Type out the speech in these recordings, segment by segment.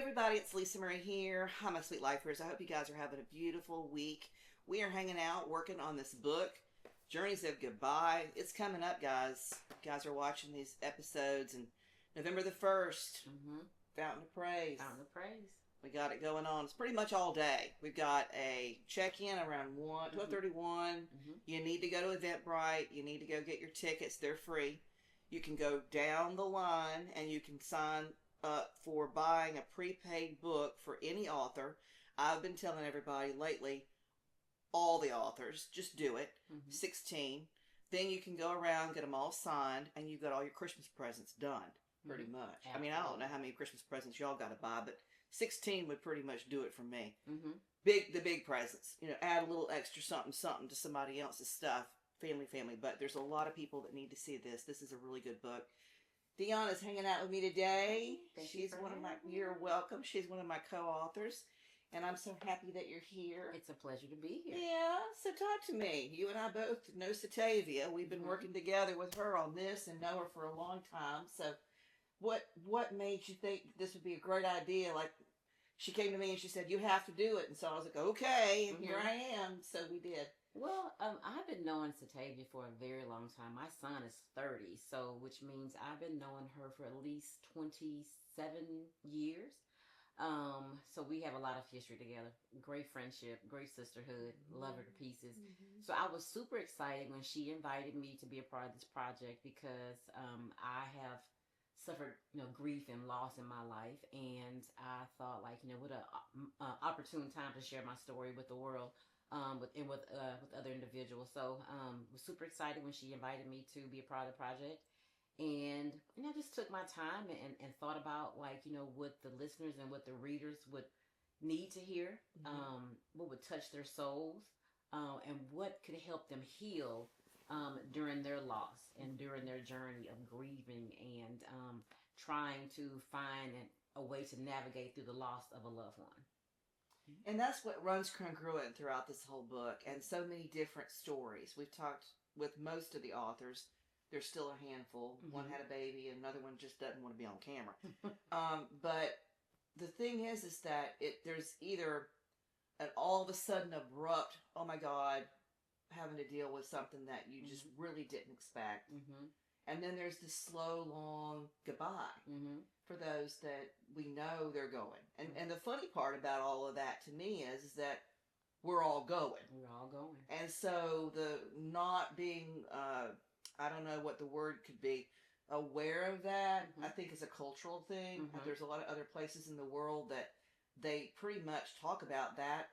everybody, it's Alisa Murray here. Hi, my sweet lifers. I hope you guys are having a beautiful week. We are hanging out, working on this book, Journeys of Goodbye. It's coming up, guys. You guys are watching these episodes, and November the 1st, Fountain of Praise. Fountain of Praise. We got it going on. It's pretty much all day. We've got a check-in around 12:31. You need to go to Eventbrite. You need to go get your tickets. They're free. You can go down the line, and you can sign up for buying a prepaid book for any author. I've been telling everybody lately, all the authors, just do it. 16. Then you can go around, get them all signed, and you've got all your Christmas presents done, pretty much. Absolutely. I mean, I don't know how many Christmas presents y'all got to buy, but 16 would pretty much do it for me. The big presents. You know, add a little extra something to somebody else's stuff. Family. But there's a lot of people that need to see this. This is a really good book. Dionne is hanging out with me today. You're welcome. She's one of my co-authors. And I'm so happy that you're here. It's a pleasure to be here. Yeah, so talk to me. You and I both know Satavia. We've been working together with her on this and know her for a long time. So what made you think this would be a great idea? Like, she came to me and she said, you have to do it. And so I was like, okay, and here I am. So we did. Well, I've been knowing Satavia for a very long time. My son is 30, so which means I've been knowing her for at least 27 years. So we have a lot of history together. Great friendship, great sisterhood, love her to pieces. So I was super excited when she invited me to be a part of this project because I have suffered, grief and loss in my life, and I thought, like, what a opportune time to share my story with the world. With other individuals. So was super excited when she invited me to be a part of the project. And I just took my time and thought about, like, what the listeners and what the readers would need to hear, what would touch their souls, and what could help them heal during their loss and during their journey of grieving and trying to find a way to navigate through the loss of a loved one. And that's what runs congruent throughout this whole book, and so many different stories. We've talked with most of the authors. There's still a handful. One had a baby, and another one just doesn't want to be on camera. But the thing is that there's either an all of a sudden abrupt, oh my God, having to deal with something that you just really didn't expect. And then there's this slow, long goodbye for those that we know they're going. And the funny part about all of that to me is that we're all going. We're all going. And so the not being, I don't know what the word could be, aware of that, I think is a cultural thing. There's a lot of other places in the world that they pretty much talk about that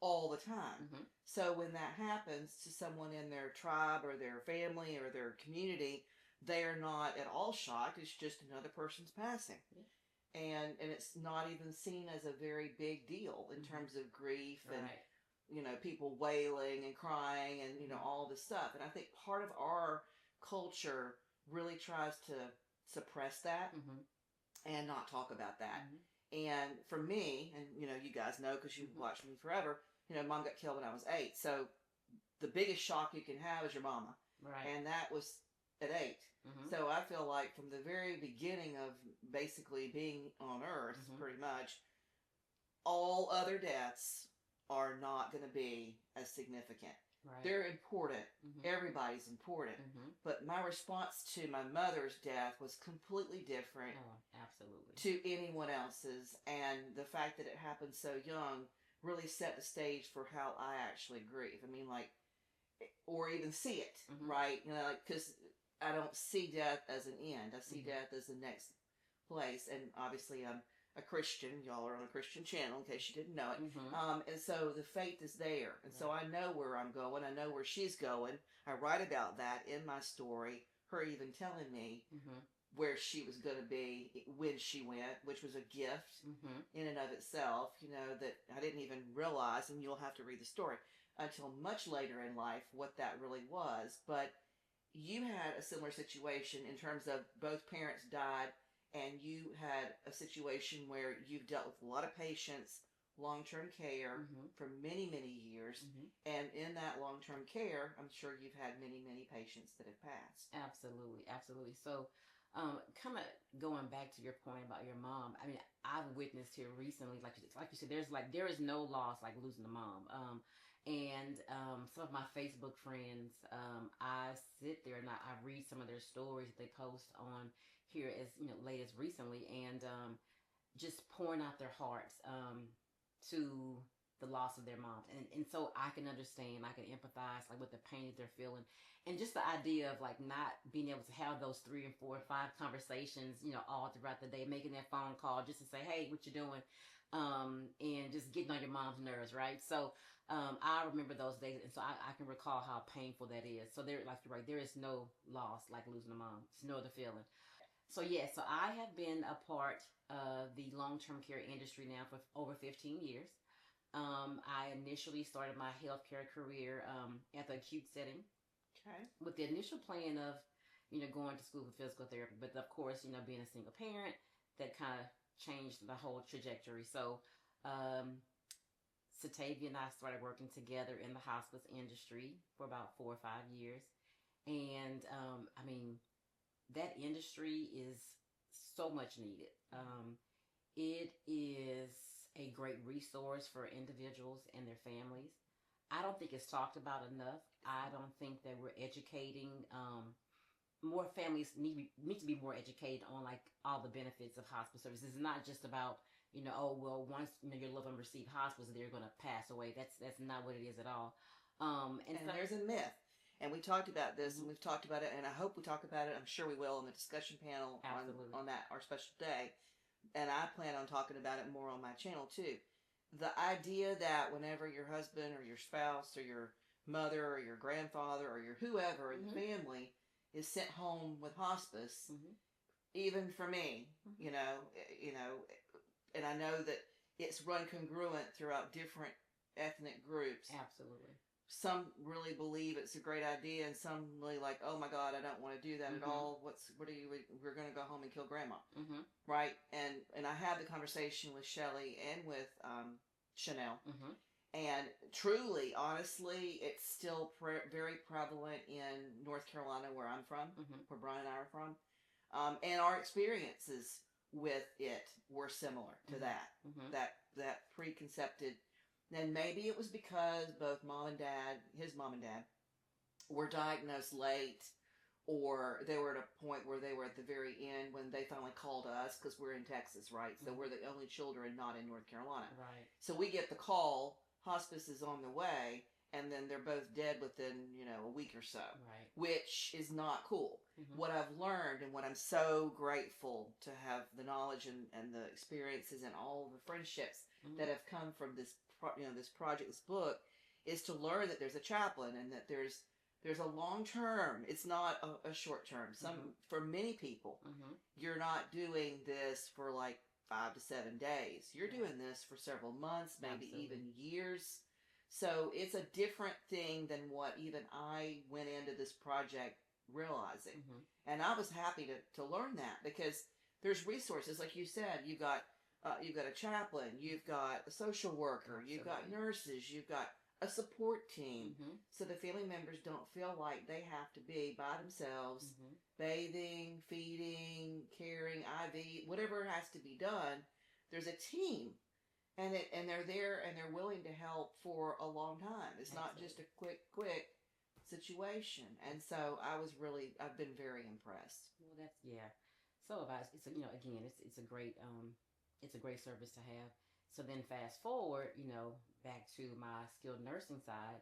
all the time. So when that happens to someone in their tribe or their family or their community, they are not at all shocked. It's just another person's passing. And it's not even seen as a very big deal in terms of grief and, people wailing and crying and, all this stuff. And I think part of our culture really tries to suppress that and not talk about that. And for me, and, you guys know because you've watched me forever, Mom got killed when I was 8. So the biggest shock you can have is your mama. Right. And that was at 8. So I feel like from the very beginning of basically being on Earth, pretty much, all other deaths are not going to be as significant. Right. They're important. Everybody's important. But my response to my mother's death was completely different to anyone else's. And the fact that it happened so young really set the stage for how I actually grieve. I mean, like, or even see it, right? Because I don't see death as an end. I see death as the next place. And obviously I'm a Christian. Y'all are on a Christian channel, in case you didn't know it. And so the faith is there. And so I know where I'm going. I know where she's going. I write about that in my story. Her even telling me where she was going to be when she went, which was a gift in and of itself, that I didn't even realize, and you'll have to read the story, until much later in life what that really was. But you had a similar situation in terms of both parents died, and you had a situation where you've dealt with a lot of patients, long-term care for many, many years. And in that long-term care, I'm sure you've had many, many patients that have passed. Absolutely. So Kind of going back to your point about your mom. I mean, I've witnessed here recently, like you said, there is no loss like losing a mom. And some of my Facebook friends, I sit there and I read some of their stories that they post on here as late as recently, and just pouring out their hearts to the loss of their moms, and so I can understand, I can empathize like with the pain that they're feeling, and just the idea of like not being able to have those 3 and 4 and 5 conversations, all throughout the day, making that phone call just to say, hey, what you doing, and just getting on your mom's nerves, right? So I remember those days, and so I can recall how painful that is. So there, like you're right, there is no loss like losing a mom. It's no other feeling. So yeah, so I have been a part of the long-term care industry now for over 15 years. I initially started my healthcare career at the acute setting, okay, with the initial plan of, going to school for physical therapy. But of course, being a single parent, that kind of changed the whole trajectory. So, Satavia and I started working together in the hospice industry for about 4 or 5 years. And, I mean, that industry is so much needed. It is a great resource for individuals and their families. I don't think it's talked about enough. I don't think that we're educating. More families need to be more educated on like all the benefits of hospice services. It's not just about oh well, once your loved one received hospice, they're going to pass away. That's not what it is at all. And so, there's a myth. And we talked about this, and we've talked about it, and I hope we talk about it. I'm sure we will on the discussion panel on that, our special day. And I plan on talking about it more on my channel too. The idea that whenever your husband or your spouse or your mother or your grandfather or your whoever in the family is sent home with hospice, even for me, and I know that it's run congruent throughout different ethnic groups. Absolutely. Some really believe it's a great idea, and some really like, oh my God, I don't want to do that at all. We're going to go home and kill grandma, right? And I had the conversation with Shelley and with Chanel, and truly, honestly, it's still very prevalent in North Carolina, where I'm from, where Brian and I are from, and our experiences with it were similar to that preconcepted. And maybe it was because both his mom and dad, were diagnosed late, or they were at a point where they were at the very end when they finally called us, because we're in Texas, right? So we're the only children not in North Carolina. Right. So we get the call, hospice is on the way, and then they're both dead within, a week or so. Right. Which is not cool. What I've learned, and what I'm so grateful to have the knowledge and the experiences and all the friendships that have come from this this project, this book, is to learn that there's a chaplain, and that there's a long term. It's not a short term. For many people, you're not doing this for like 5 to 7 days. You're doing this for several months, maybe even years. So it's a different thing than what even I went into this project realizing. And I was happy to learn that, because there's resources, like you said. You've got a chaplain, you've got a social worker, you've got nurses, you've got a support team, so the family members don't feel like they have to be by themselves, bathing, feeding, caring, IV, whatever has to be done. There's a team, and they're there, and they're willing to help for a long time. It's not just a quick situation. And so I've been very impressed. Well, so about it's again, it's a great it's a great service to have. So then fast forward, back to my skilled nursing side,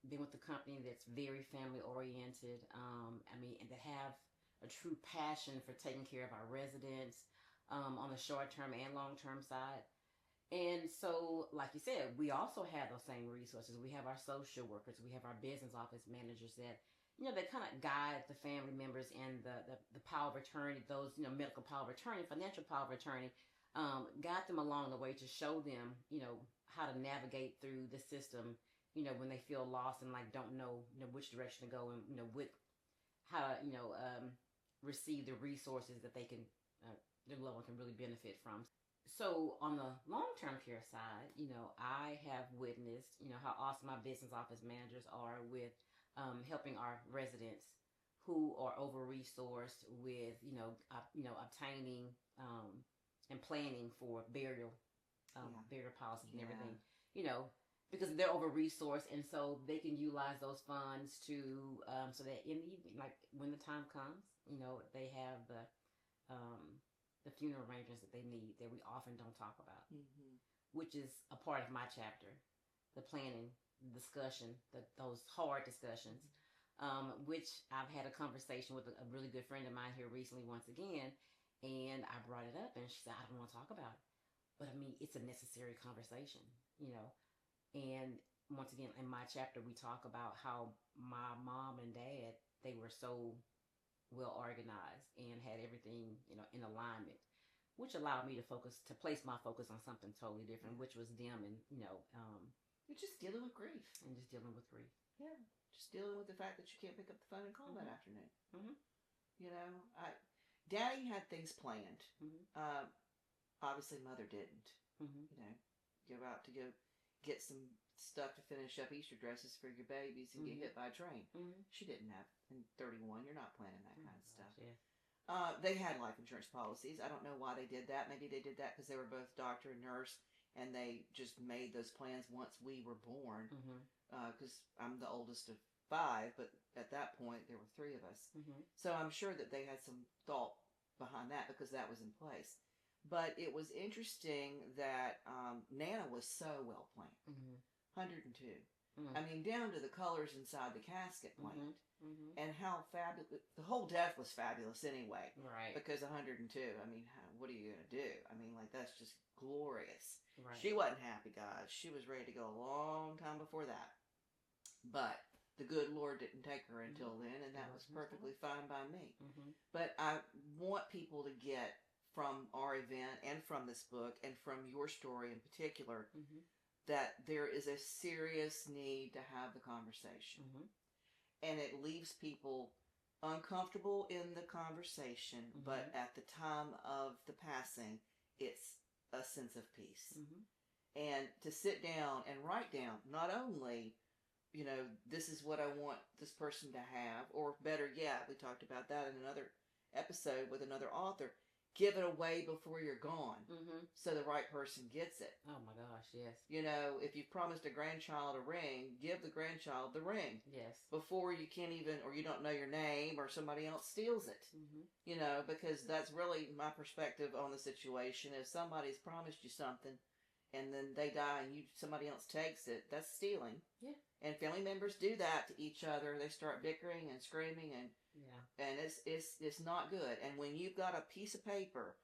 been with the company that's very family oriented. And to have a true passion for taking care of our residents, on the short term and long term side. And so, like you said, we also have those same resources. We have our social workers, we have our business office managers that, that kind of guide the family members and the power of attorney, those, medical power of attorney, financial power of attorney, guide them along the way to show them, how to navigate through the system, when they feel lost and like don't know, which direction to go, and, how to, receive the resources that they can, their loved one can really benefit from. So on the long-term care side, I have witnessed, how awesome my business office managers are with helping our residents who are over resourced with obtaining and planning for burial policies and everything, because they're over resourced, and so they can utilize those funds to so that in the evening, like when the time comes, they have the funeral arrangements that they need that we often don't talk about, which is a part of my chapter, the planning, discussion, those hard discussions, which I've had a conversation with a really good friend of mine here recently once again, and I brought it up, and she said, I don't want to talk about it. But I mean, it's a necessary conversation, And once again, in my chapter, we talk about how my mom and dad, they were so well organized and had everything, in alignment, which allowed me to place my focus on something totally different, which was them and, you're just dealing with grief. And just dealing with grief. Yeah. Just dealing with the fact that you can't pick up the phone and call that afternoon. Daddy had things planned. Obviously, Mother didn't. Go out to go get some stuff to finish up Easter dresses for your babies and get hit by a train. She didn't have. In 31, you're not planning that kind of stuff. Yeah. They had life insurance policies. I don't know why they did that. Maybe they did that because they were both doctor and nurse, and they just made those plans once we were born. Because I'm the oldest of 5, but at that point, there were 3 of us. So I'm sure that they had some thought behind that because that was in place. But it was interesting that Nana was so well planned. 102. I mean, down to the colors inside the casket planned. And how fabulous. The whole death was fabulous anyway. Right. Because 102, I mean, what are you going to do? I mean, like, that's just glorious. Right. She wasn't happy, guys. She was ready to go a long time before that. But the good Lord didn't take her until then, and that was perfectly fine by me. But I want people to get from our event and from this book and from your story in particular that there is a serious need to have the conversation. And it leaves people uncomfortable in the conversation, but at the time of the passing, it's a sense of peace. And to sit down and write down, not only, this is what I want this person to have, or better yet, we talked about that in another episode with another author, give it away before you're gone so the right person gets it. Oh my gosh, yes. If you've promised a grandchild a ring, give the grandchild the ring. Yes. Before you can't even, or you don't know your name, or somebody else steals it. Because that's really my perspective on the situation. If somebody's promised you something and then they die and somebody else takes it, that's stealing. Yeah. And family members do that to each other. They start bickering and screaming and it's not good. And when you've got a piece of paper,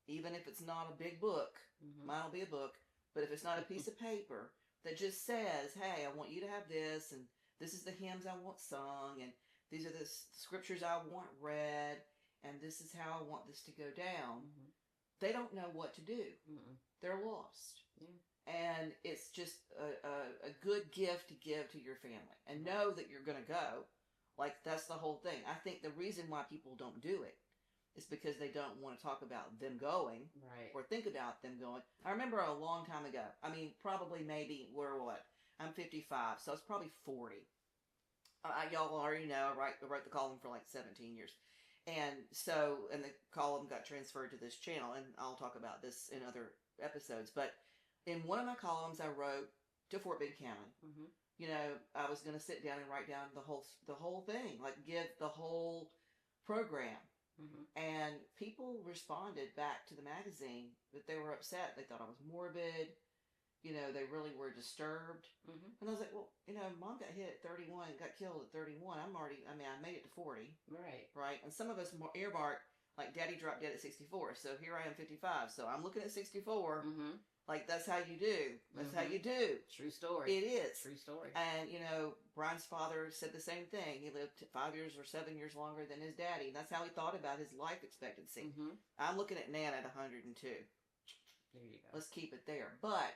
even if it's not a big book, mine will be a book, but if it's not a piece of paper that just says, hey, I want you to have this, and this is the hymns I want sung, and these are the scriptures I want read, and this is how I want this to go down, they don't know what to do. They're lost. Yeah. And it's just a good gift to give to your family. And know that you're going to go. Like, that's the whole thing. I think the reason why people don't do it is because they don't want to talk about them going. Right. Or think about them going. I remember a long time ago. I mean, probably maybe, I'm 55, so it's probably 40. Y'all already know, I wrote the column for like 17 years. And the column got transferred to this channel, and I'll talk about this in other episodes. But in one of my columns, I wrote to Fort Bend County. I was going to sit down and write down the whole thing, like give the whole program. And people responded back to the magazine that they were upset. They thought I was morbid. They really were disturbed. And I was like, well, Mom got hit at 31, got killed at 31. I made it to 40. Right. And some of us earmark, like, Daddy dropped dead at 64. So here I am, 55. So I'm looking at 64. Like, that's how you do. That's how you do. True story. It is. True story. And, Brian's father said the same thing. He lived 5 years or 7 years longer than his daddy. And that's how he thought about his life expectancy. I'm looking at Nana at 102. There you go. Let's keep it there. But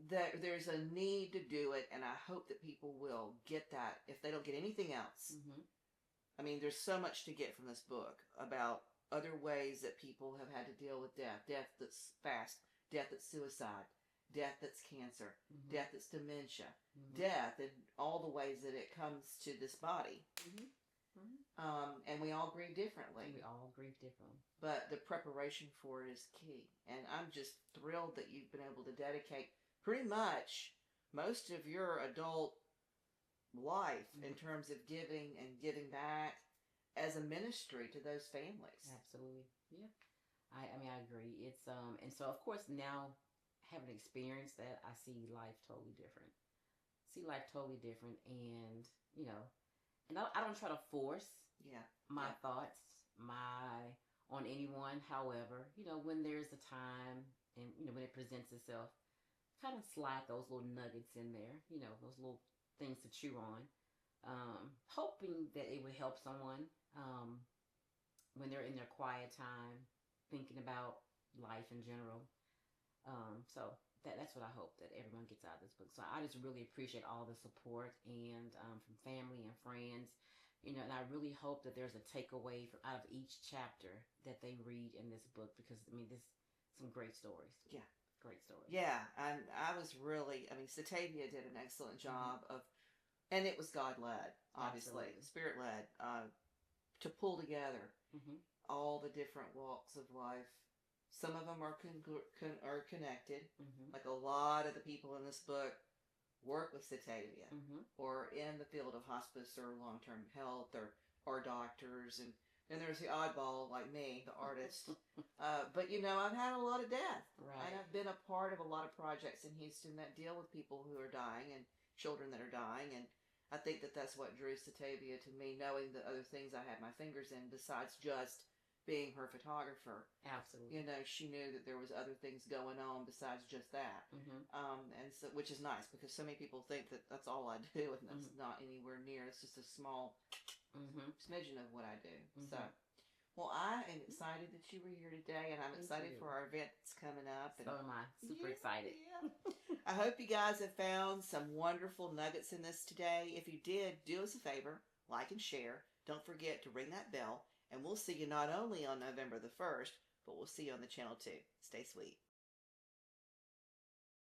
there's a need to do it, and I hope that people will get that if they don't get anything else. I mean, there's so much to get from this book about other ways that people have had to deal with death. Death that's fast. Death that's suicide. Death that's cancer. Death that's dementia. Death in all the ways that it comes to this body. And we all grieve differently. But the preparation for it is key. And I'm just thrilled that you've been able to dedicate pretty much most of your adult life in terms of giving and giving back as a ministry to those families. Absolutely. Yeah. I mean, I agree. It's, and so of course now having experienced that, I see life totally different. And, you know, and I don't try to force my thoughts, on anyone. However, you know, when there's a time and, you know, when it presents itself, kind of slide those little nuggets in there, you know, those little things to chew on, hoping that it would help someone when they're in their quiet time, thinking about life in general. So that's what I hope that everyone gets out of this book. So I just really appreciate all the support and from family and friends, you know, and I really hope that there's a takeaway out of each chapter that they read in this book, because I mean, some great stories. Yeah. Great story. Yeah, and I was really, I mean, Satavia did an excellent job of, and it was God-led, obviously, Spirit-led, to pull together all the different walks of life. Some of them are connected. Like a lot of the people in this book work with Satavia or in the field of hospice or long-term health or doctors, and there's the oddball like me, the artist. But, you know, I've had a lot of death. Right. And I've been a part of a lot of projects in Houston that deal with people who are dying and children that are dying. And I think that that's what drew Satavia to me, knowing the other things I had my fingers in besides just being her photographer. Absolutely. You know, she knew that there was other things going on besides just that. And so, which is nice, because so many people think that that's all I do, and that's not anywhere near. It's just a small smidgen of what I do. So, well, I am excited that you were here today, and I'm excited for our event that's coming up. So am I. Super excited. Yeah. I hope you guys have found some wonderful nuggets in this today. If you did, do us a favor, like and share. Don't forget to ring that bell, and we'll see you not only on November the 1st, but we'll see you on the channel too. Stay sweet.